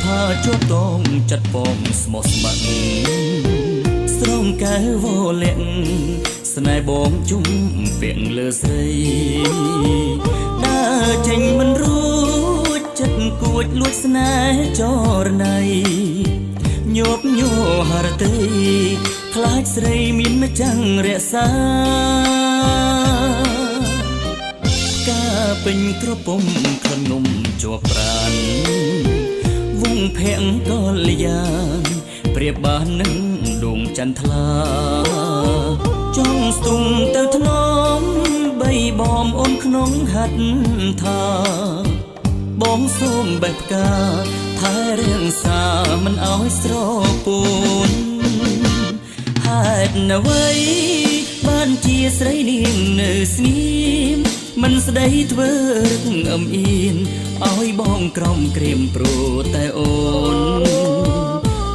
ផាជួបតងចាត់បងស្មោះស្ម័គ្រស្រងកែវលាក់ស្នេហ៍បងជុំពាក់លើស្រីដើរចេញមិនរួចចិត្តគួចលួចស្នេហ៍ចរណៃញោបញ័រហរតីខ្លាចស្រីមានម្ចាំងរក្សាការពេញក្រពុំខនងំជាប់ប្រានវងភ័ង្កលយ៉ាងប្រៀបបាននឹងដួងចន្ទថ្លាចង់ស្ទុំទៅធ្នមបីបំអូនក្នុងហាត់ថាបងសូមបេះផ្កាថែរៀងសាមិនអោយស្រពួនហេតុអ្វីបានជាស្រីនាងនៅស្ងៀមមិនស្ដីធ្វើរឹកអមអៀនឲ្យបងក្រំក្រៀមព្រោះតែអូន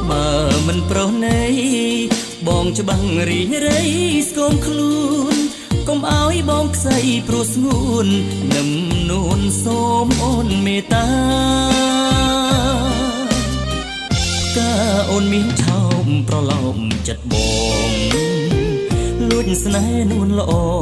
បើមិនប្រុសណីបងច្បាំងរីរៃស្គមខ្លួនកុំឲ្យបងខ្សែព្រោះស្ងួននឹមនួនសូមអូនមេត្តាការអូនមានឆោមប្រឡោមចិត្តបងលួចស្នេហ៍នួនល្អ